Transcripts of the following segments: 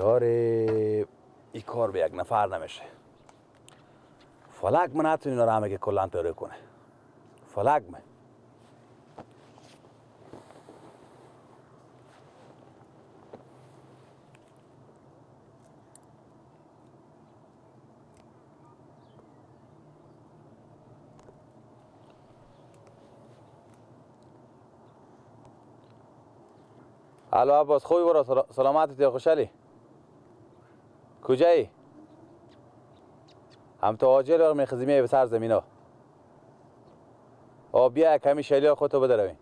یاره این کار به یک نفر نمیشه. فلک من نتونی اینا رو همه که کلان تاره کنه. فلک من الو عباس خوبی برو سلامتت یا خوشحالی؟ کجایی؟ هم تو آجل یا میخزیمی به سر زمین ها بیا کمی شیلی خودتو بده رویم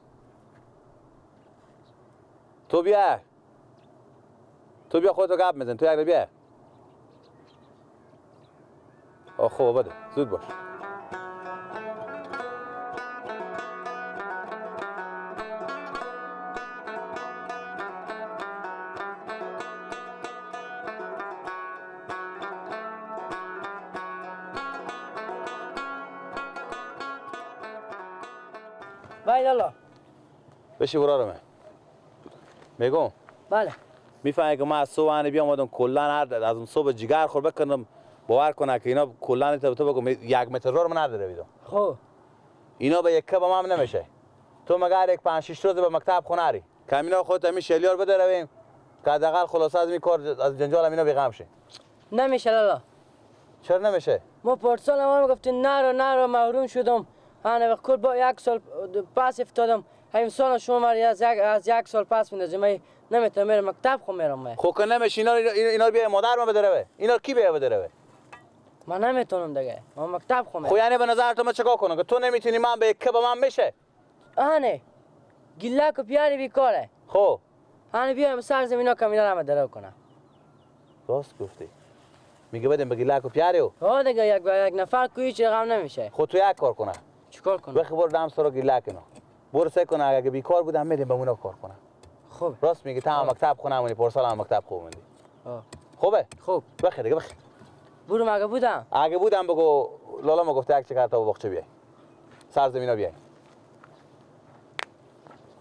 تو بیا خودتو گپ میزن تو یک بیا خوب بده زود باش باید الله بشی برا رو میگم بله میفهمی که من از صبح بیام آدم کلان از اون صبح جگر خور بکنم باور کنه که اینا کلان تو بگم 1 متر رو من نداره بیدم خب اینا به یک کب هم نمیشه تو مگر یک 5-6 روز به مکتب خوناری کمینا خودت همین شلیار بده رویم که حداقل خلاصه از این کار از جنجال اینا بیغم شه نمیشه الله چرا نمیشه ما پارسال ما میگفتین نرو محروم شدم انا کل با 1 سال پس افتادم همین سال شما مری از 1 سال پس میندازم من نمیتونم میرم مکتب خو میرم من خب که نمیشه اینا بیا مادر ما بده روه اینا کی بیا بده روه من نمیتونم دیگه ما مکتب خو میرم خب یعنی به نظر تو من چیکار کنم که تو نمیتونی من به یک کب من میشه آنه گله کو پیاری بیکاره خب آنه بیایم سر زمینا کمینا رو درو کنم راست گفتی میگه بدیم بگی لک و پیاریو دیگه یک نفر کوی چه غم نمیشه خود تو یک کار کنه چیکار کنم بخی برو دم سر گیلا کنه برو سه کنه اگه بیکار بودم میدیم به اونا کار کنه خوب راست میگی تا مکتب خونمونی پارسال هم مکتب خوب موندی خوبه خوب بخیر دیگه بخیر برو مگه بودم اگه بودم بگو لالا ما گفته یک چکر تا باغچه بیای سرزمینا بیای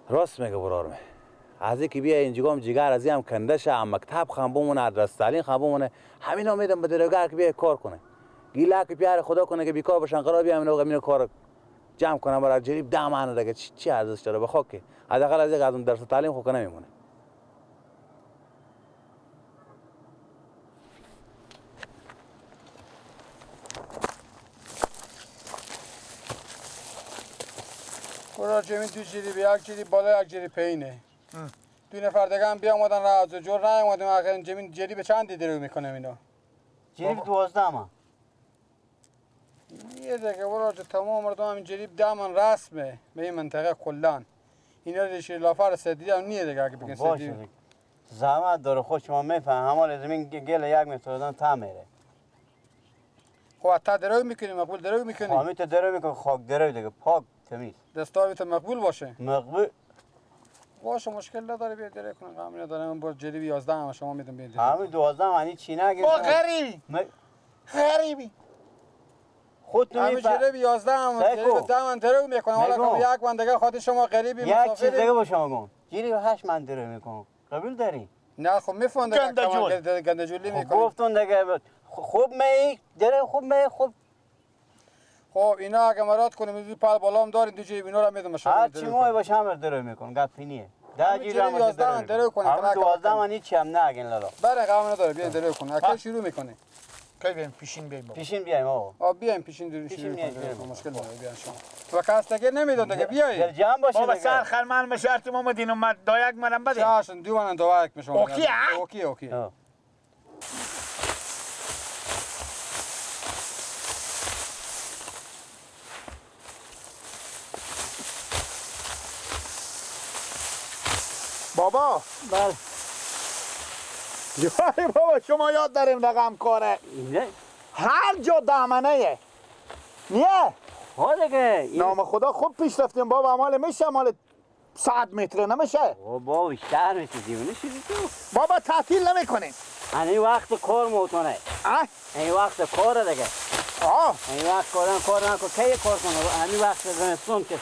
راست میگه برارم از اینکه بیا اینجا جیگر از هم کنده شه هم مکتب خم بمونه آدرس تعلیم خم بمونه همینا میدم به درگار که بیا کار کنه گیلا که پیار خدا کنه که بیکار باشن قرار بیام اینو کار جمع کنم برای جریب دامانه دیگه چی ارزش داره بخواد که حداقل از یک از اون درس تعلیم خو کنه میمونه برای جمعی 2 جریب 1 جریب بالا 1 جریب پایینه 2 نفر دیگه هم بیا اومدن را از جور نیومدیم آخر جمعی جریب چند درو میکنم اینا جریب 12 من یه دیگه برای تمام مردم همین جریب 10 من رسمه به این منطقه کلان اینا ریشه لافر سدی هم نیه دیگه اگه بگن سدی زحمت داره خود شما میفهم همال زمین گل 1 متر دادن تا میره خب تا درو میکنیم مقبول درو میکنیم خامیت درو میکنه خاک درو دیگه پاک تمیز دستاویت مقبول باشه مقبول باشه مشکل نداره بیا درو کنم غمی نداره من با جریب 11 هم شما میدم بیا درو همین 12 معنی چینه اگه با غریبی خود تو همین جریب 11 هم جریب 10 من درو میکنم حالا که 1 من دیگه خود شما غریبی مسافری یک چیز دیگه با شما گم جریب 8 من درو میکنم قبول داری نه خب میفهمم دیگه گندجولی میکنم گفتون دیگه خوب می درو خوب می خوب خب اینا اگه مراد کنیم این پال بالام دارین دو جیب اینا رو میدم شما هر چی مو باشه هم درو میکنم گپ نیه 10 جیب هم 11 درو کنیم هم 12 من هیچ هم نه اگه لالا بره غم نداره بیا درو کن اگه شروع میکنه کی بیایم پیشین بیایم پیشین بیایم آقا بیایم پیشین درو شروع کنیم مشکل نداره بیاین شما و کاستگی نمیدون دیگه بیاید در جمع باشه بابا سر خلمن به شرط ما مدین اومد دایک منم بده چاشن دو من دایک میشم اوکی بابا بله جواری بابا شما یاد داریم رقم کاره نه هر جا دامنه نیه ها دیگه نام خدا خوب پیش رفتیم بابا مال میشه مال 100 متر نمیشه بابا بیشتر میشه دیونه شدی تو بابا تعطیل نمیکنیم این وقت کار موتونه این وقت کار دیگه این وقت کار نکن کی کار کنه همین وقت زمستون که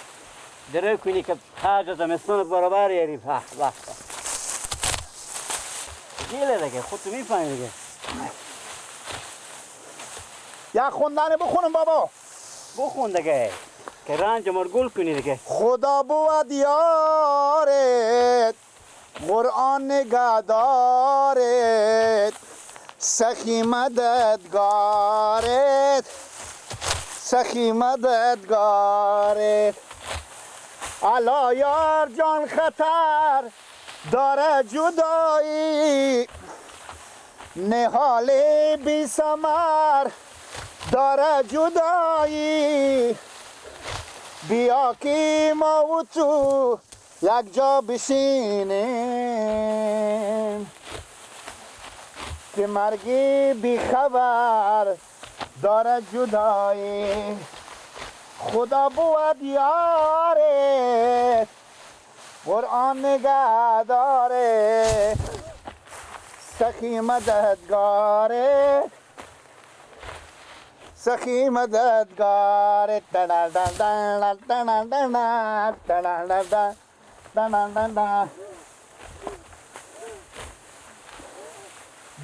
درو کنی که خرج زمستون برابر یاری وقت گیله دیگه خودتو میفهمی دیگه. یا خوندن بخونم بابا. بخون دیگه که رنج مار گل کنی دیگه. خدا بود یارت قرآن نگهدارت سخی مددگارت سخی مددگارت الا یار جان خطر داره جدایی نهال بی ثمر داره جدایی بیا که ما و تو یک جا بشینیم که مرگی بی خبر داره جدایی خدا بود یارت قرآن نگه داره سخی مددگارت سخی مددگارت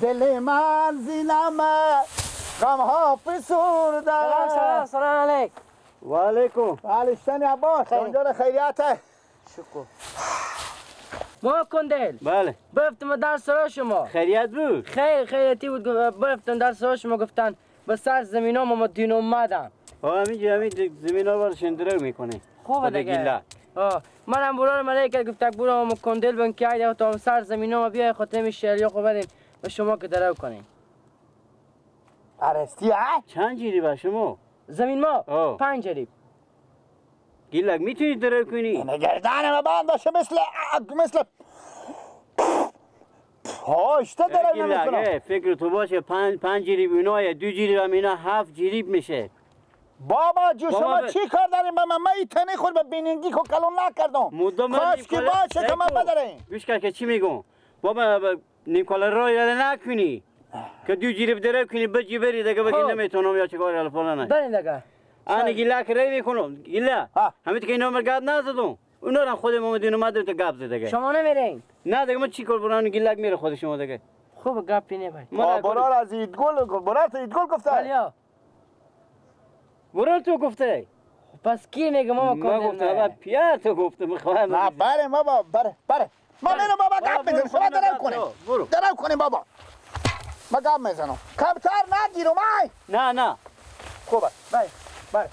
دل من زینم غم ها فسرده. سلام علیک. و علیکم. حالشتنی عباس اونجا خیریته. شکر. ما کندل. بله. برفتم در سرا شما. خیریت بود؟ خیریتی بود. برفتم در سرا شما گفتن به سر زمین ها ما دین اومدم. همین زمین ها رو شندرو میکنه. خوبه دیگه. منم برای ملیکت گفتم برو ما کندل بن که ایده تا سر زمین ها ما بیای خاطر شیریا خوب بدیم به شما که درو کنیم. ارستی ها؟ چند جیری با شما؟ زمین ما 5 جریب. گیلک میتونی درو کنی؟ نگردن ما باند باشه مثل پاشته درو نمیکنم. فکر تو باشه 5 جریب اونایه 2 جریب هم اینا 7 جریب میشه. بابا جو شما چی کار داریم با من تنی خود به بیننگی کو کلون نکردم کاش که باشه که ما بداریم. گوش کن که چی میگم بابا نیم کالا رای نکنی که 2 جریب درو کنی بجی بری دیگه بگی نمیتونم یا چه کاری حالا فلان برین دیگه. آن گیلا که رای میکنم گیلا همین که اینا مرگاد نزدم اونا رو خود محمدین اومد تو گپ زد دیگه. شما نمیرین؟ نه دیگه ما چی کار برام گیلا میره خود شما دیگه. خوب گپی نباید. برار از ایدگل گفته. بله. برار تو گفته. پس کی میگه ما ما گفتم پیار تو گفته میخوام. نه بره بابا بره. ما میرم بابا گپ میزنم شما درو کنیم. درو کنیم بابا. ما گپ میزنم. کمتر نگیرم ای. نه. خوبه. بره.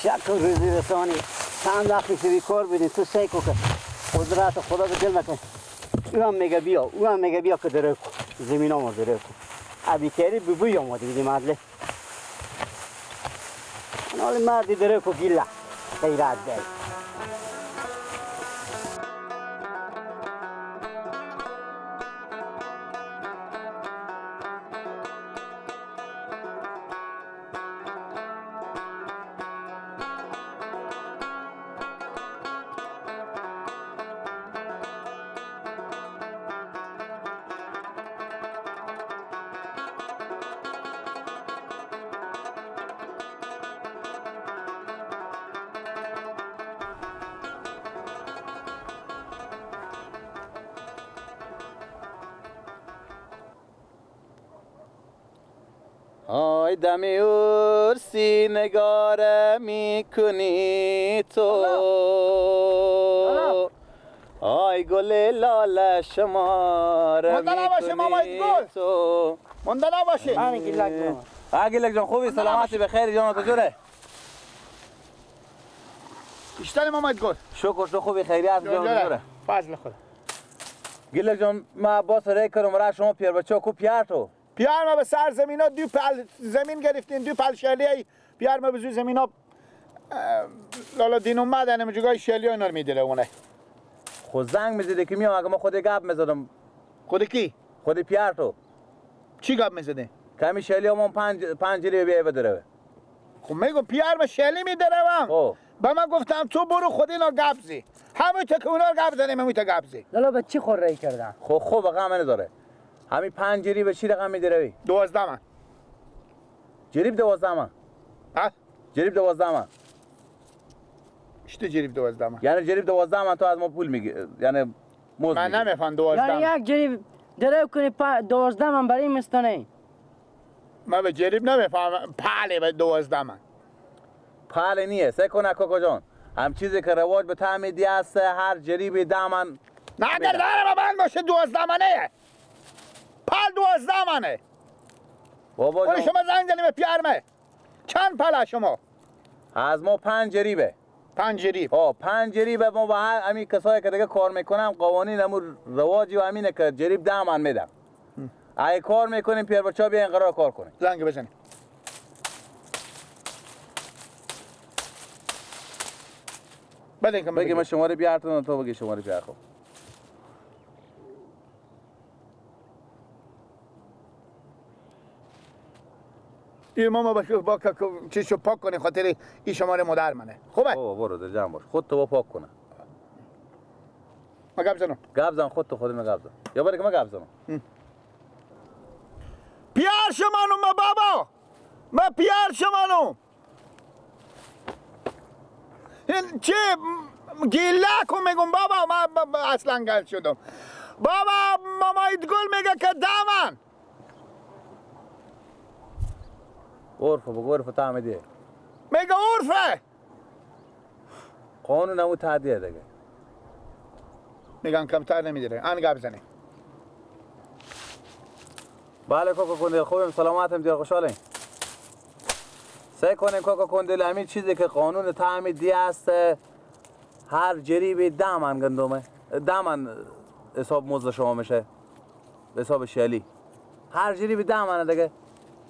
شک و روزی رسانی چند وقتی که بیکار بودی تو سعی کن که قدرت خدا به دل نکن او هم میگه بیا که درو کن زمین ها درو کن ابی کری بوی آماده بیدی مدله حالا مردی درو کن گیله خیرت ده آی دمی ارسی نگاره میکنی تو آی گل لاله شماره میکنی تو مونده نباشه من گیلک جان گیلک جان خوبی سلامتی بخیر جان تو جوره بیشتر محمد گل شکر تو خوبی خیریت جان جوره فضل خدا گیلک جان ما باس ری کردم را شما پیر بچه کو پیار تو پیار ما به سر زمین ها 2 پل زمین گرفتین 2 پل شلی پیار ما به زوی زمین ها لالا دین اومدن مجگای شلی ها اینا رو میدیره اونه خود زنگ میزده که میام اگه ما خود گپ میزدم خود کی؟ خود پیار تو چی گپ میزده؟ کمی شلی همون 5 جریب بیای بدره خب میگم پیار ما شلی میدره به من گفتم تو برو خود اینا گبزی همون تا که اونا رو گب زنیم همون تا گبزی. لالا به چی خورایی کردن؟ خب رقم نداره. همین 5 جریب به چی رقم میدروی؟ 12 من. جریب 12 من. ها؟ جریب 12 من. چطور جریب 12 من؟ یعنی جریب 12 من تو از ما پول میگی، یعنی موز من میگی. نمیفهم 12 یعنی من. یک جریب درو کنی 12 من برای مستانه. من به جریب نمیفهمم. پله به 12 من. پال نیه. سه کنه کوکو جان. هم چیزی که رواج به تعمی دی است، هر جریب 10 من. نه اگر داره من باشه 12 منه. پل 12 منه. بابا اون جان شما زنگ زنیم به پیرمه. چند پله شما؟ از ما 5 جریبه. 5 جریب. 5 جریب ما با همین کسایی که دیگه کار میکنم قوانین همون رواجی و همینه که جریب 10 من میدم. اگه کار میکنیم پیر بچا بیاین قرار کار کنیم. زنگ بزنیم. بدین که بگی من شماره بیارتون تو بگی شماره بیار. خب این ماما با چیشو پاک کنی خاطر این شماره مادر منه. خوبه؟ بابا برو در جمع باش. خود تو پاک کنه. ما گپ زنم. گپ زن خود تو خودت گپ زن. یا برای که من گپ زنم. پیار شمانم ما بابا. ما پیار شمانم. این چه گیله کن میگم بابا من اصلا گل شدم. بابا ماما ایدگل میگه که دامن. عرف بگو عرف تعمیدیه. میگه عرفه. قانون همون تعدیه دیگه. میگن کمتر نمیداره. ان گپ زنی. بله کوکو کندل خوبیم سلامتم دیر خوشحالیم. سعی کنیم کوکو کندل همین چیزی که قانون تعمیدی است هر جریب 10 من گندمه 10 من حساب موز شما میشه حساب شلی هر جریب 10 منه دیگه.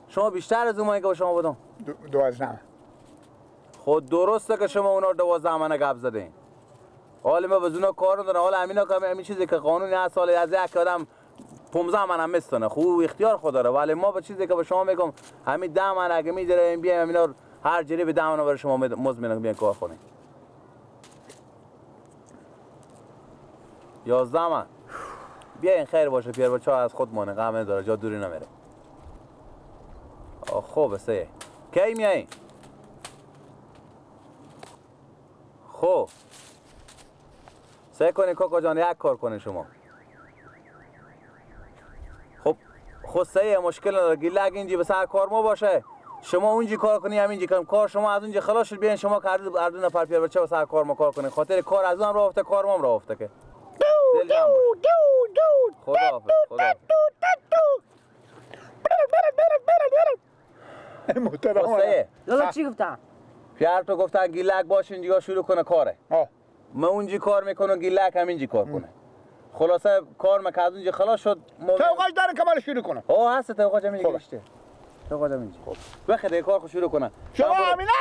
شما بیشتر از اونایی که به شما بدم 12 خود درسته که شما اونا 12 منه گپ زدین. حالا ما بزونا کار ندارم. حالا همینا که همین چیزی که قانونی هست سال از یک آدم 15 من هم میستونه خوب اختیار خود داره. ولی ما به چیزی که به شما میگم همین 10 من اگه میذاریم بیایم همینا هر جریب 10 من برای شما مزمن بیان کار کنیم. 11 من بیاین خیر باشه پیر بچه‌ها از خود مونه غم نداره جا دوری نمیره. خوبه سه کی میایین؟ خب سعی کنین کوکو جان یک کار کنین شما. خب سه مشکل نداره گیله اگه اینجی به سر کار ما باشه شما اونجی کار کنی همینجی کنیم کار شما از اونجا خلاص شد بیاین شما که هر دو نفر پیر بچه به سر کار ما کار کنین خاطر کار از اون راه افته کار ما راه افته که خدا محترم. لالا چی گفتم؟ پیار تو گفته گیلک باشه اینجا شروع کنه کاره. ما اونجی کار میکنه گیلک همینجی کار کنه. خلاصه کار ما که از اونجا خلاص شد توقعش داره که من شروع کنم. هست توقعش همینجا گشته. توقعش همینجا. خب بخیر کار شروع کنه. شما همینا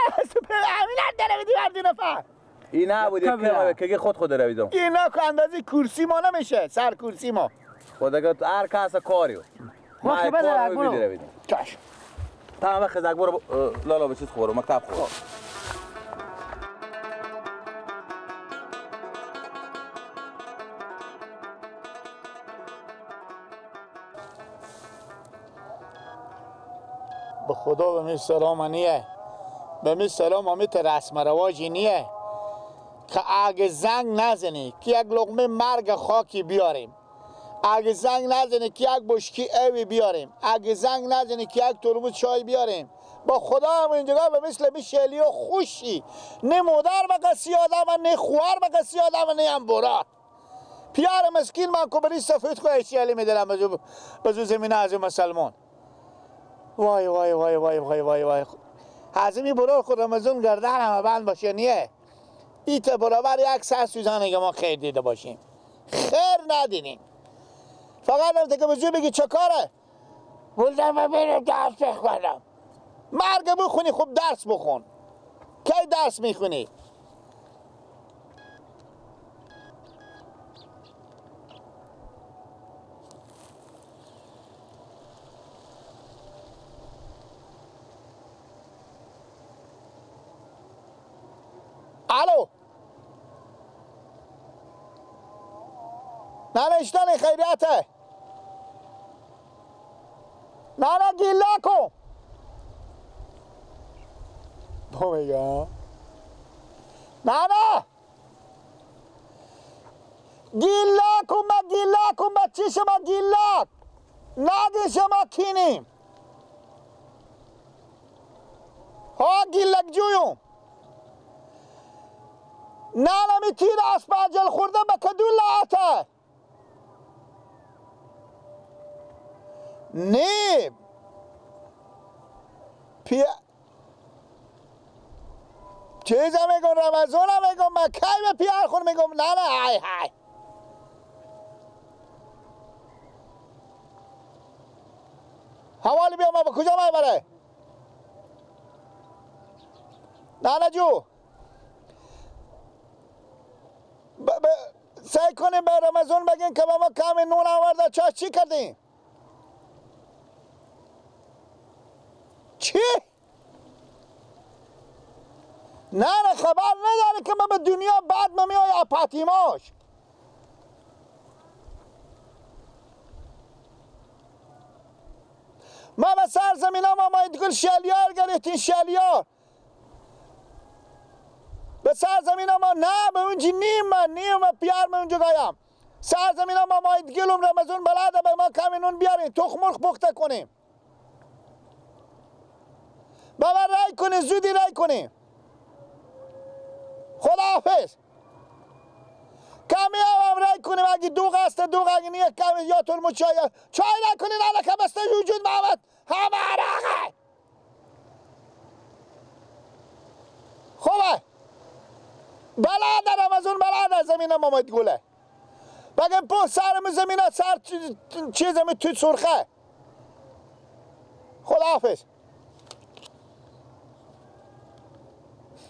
داره بدی هر دو نفر. این نبودی که خود رویدم. اینا که اندازه کرسی ما نمیشه سر کرسی ما. خدا که هر کس کاریو. ما خبر داره برو. چش. تمام خزک برو لالا به چیز خورو مکتب خورو. به خدا به می سلام نیه. به می سلام امیت رسم رواجی نیه. که اگه زنگ نزنی که یک لقمه مرگ خاکی بیاریم. اگه زنگ نزنی که یک بشکی اوی بیاریم. اگه زنگ نزنی که یک ترمز چای بیاریم. با خدا هم اینجا به مثل می شلی و خوشی. نه مادر بکسی آدم نه خوار بکسی آدم نه هم برا. پیار مسکین من که بری سفید که شلی می دلم بزو زمینه از مسلمان. وای وای وای وای وای وای وای حزمی برای خود رمزون گردن همه بند باشه نیه ایت برابر یک سر سوزانه که ما خیر دیده باشیم خیر ندیدیم فقط هم که بزرگ بگی چه کاره بلدم و برم درس بخونم مرگ بخونی خوب درس بخون کی درس میخونی نه اشتن خیریته نه گیلا کن بومیگا نه گیلا کن بچه شما گیلا نادی شما کینیم ها گیلک جویم نمی تیر اسپاجل خورده به کدو لاته نه چیزا میگم رمضان میگم من کی به پیار خور میگم نه های حوالی بیا ما به کجا میبره نه جو سعی کنیم به رمضان بگین که با ما کم نون آورده چی کردیم چی؟ نه خبر نداره که ما به دنیا بعد ما میای اپاتیماش ما به سرزمین ها ما ماید گل شلیار گرفتین شلیار به سرزمین ها ما نه به اونجی نیم پیار من اونجا گایم سرزمین ها ما ماید گلم رمضان بلاده به ما کمی نون بیارین تخمرخ پخته کنیم بابا رای کنیم زودی رای کنیم خداحافظ کمی هم رای کنیم اگه دوغ هست دوغ اگه نیه کمی یا ترمو چای رای کنیم نه که بسته وجود محمد همه عراقه خوبه بلاد رمضان بلاد زمین ما ماید گله بگم پو سرم زمین سر چیزم توی سرخه خداحافظ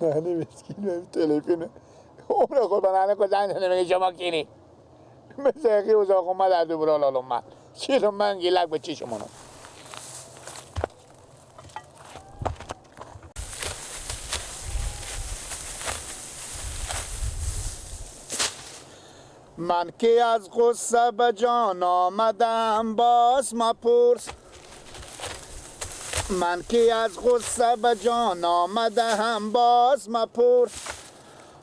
نه مسکین بهم تلفنه عمر خود بنانه که زنگ نمیگه شما کینی مثل اقی اوزاق اومد از دوبرا لالم من چیزم من گیلک به چی شمانو من که از غصه به جان آمدم باز مپرس من که از غصه به جان آمده هم باز مپرس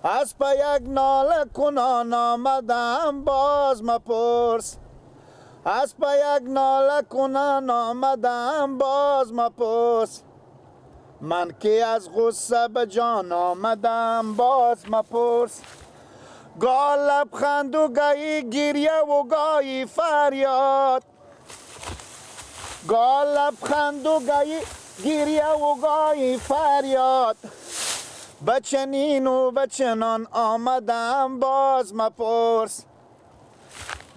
از پا یک ناله کنان آمدم باز مپرس از پا یک ناله کنان آمدم باز مپرس من که از غصه به جان آمدم باز مپرس گاه لبخند و گاهی گریه و گاهی فریاد گاه لبخند و گاهی گریه و گاهی فریاد بچنین و بچنان آمدم باز مپرس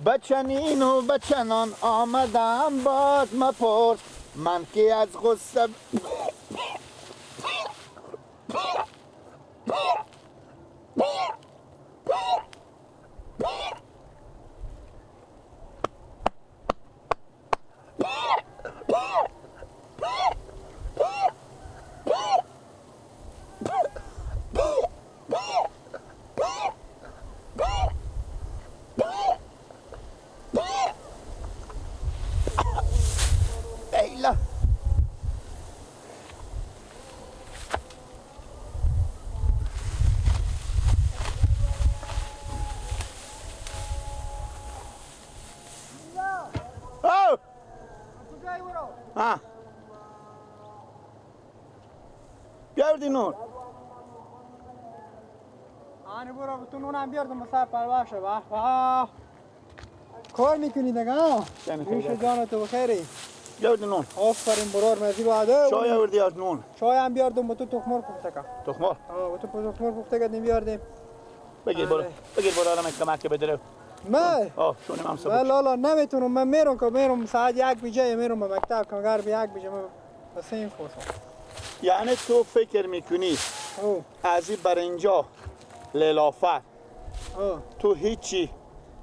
بچنین و بچنان آمدم باز مپرس من که از غصه ایلا بیاردی نون آنی برو تو نونم بیاردم سر پرواشه واه کار میکنی دیگه ریش جان تو بخیری بیاردی نون آفرین برار مزی بعده چای آوردی از نون چای هم بیاردم با تو تخمر پخته کن تخمر با تو تخمر پخته کردیم بیاردیم بگیر برو آرام کمک بدره من شونم هم سبک لالا نمیتونم من میرم ساعت 1 بیجه میرم به مکتب کنگار به 1 بیجه من بس این خوصم یعنی تو فکر میکنی از این بر اینجا لیلافت تو هیچی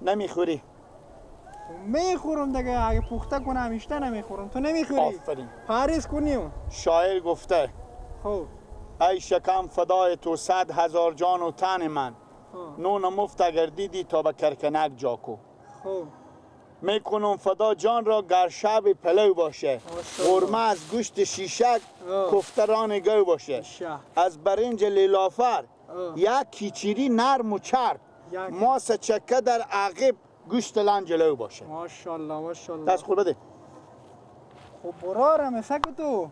نمیخوری میخورم دیگه اگه پخته کنم همیشه نمیخورم تو نمیخوری آفرین پاریس کنیم شاعر گفته ای شکم فدای تو 100,000 جان و تن من نون مفت اگر دیدی تا به کرکنک جا کو خوب میکنم فدا جان را گرشب پلو باشه، قرمه از گوشت شیشک کفتران گو باشه، از برنج لیلافر یک کیچیری نرم و چرب، ماس چکه در عقب گوشت لنجلو باشه. ماشاءالله ماشاءالله. دست خود بده. خب برارم سکو تو.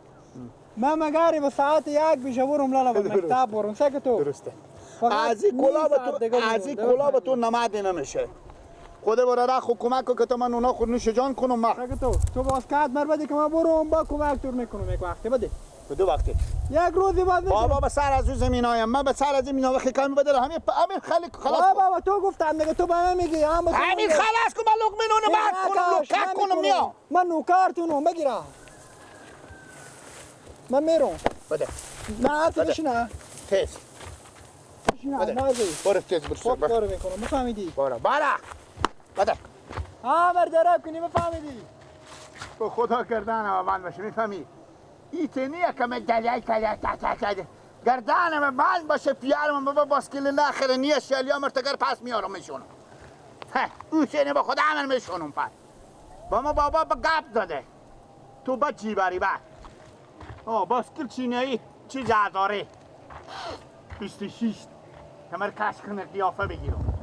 من مگاری با ساعت یک بیشه برم لالا با مکتب برم سکو تو. درسته. از این کلا به تو نمد نمیشه. خود برای را خود کمک که تو من اونا خود نوش جان کنم ما. تو باز کات مر بده که من برم با کمک تور میکنم یک وقتی بده. به دو وقتی. یک روزی بعد بابا به سر از زمین هایم من به سر از زمین ها وقتی کمی بده همین خلاص. بابا تو گفتم دیگه تو به من میگی همین خلاص کن من لقمه نونه بعد کنم لکک کنم میا. من نوکارتونم بگیرم. من میرم. بده. نه تیزش تیز. نه نازی. برو تیز برو. خوب کارو میکنم بفهمیدی؟ برو. بده. مر درب کنی بفهمیدی؟ تو خدا کردن و من باشه میفهمی؟ ایتنیه که من دلیل کده گردانم من باشه پیارم بابا باسکل ناخره نیه شلیا مرتگر پس میارم میشونم. او چنه با خدا من میشونم پس. با ما بابا با گپ داده. تو با چی بری بعد؟ باسکل چینه ای چی جاداره؟ 26 کمر کش کنه قیافه بگیرم.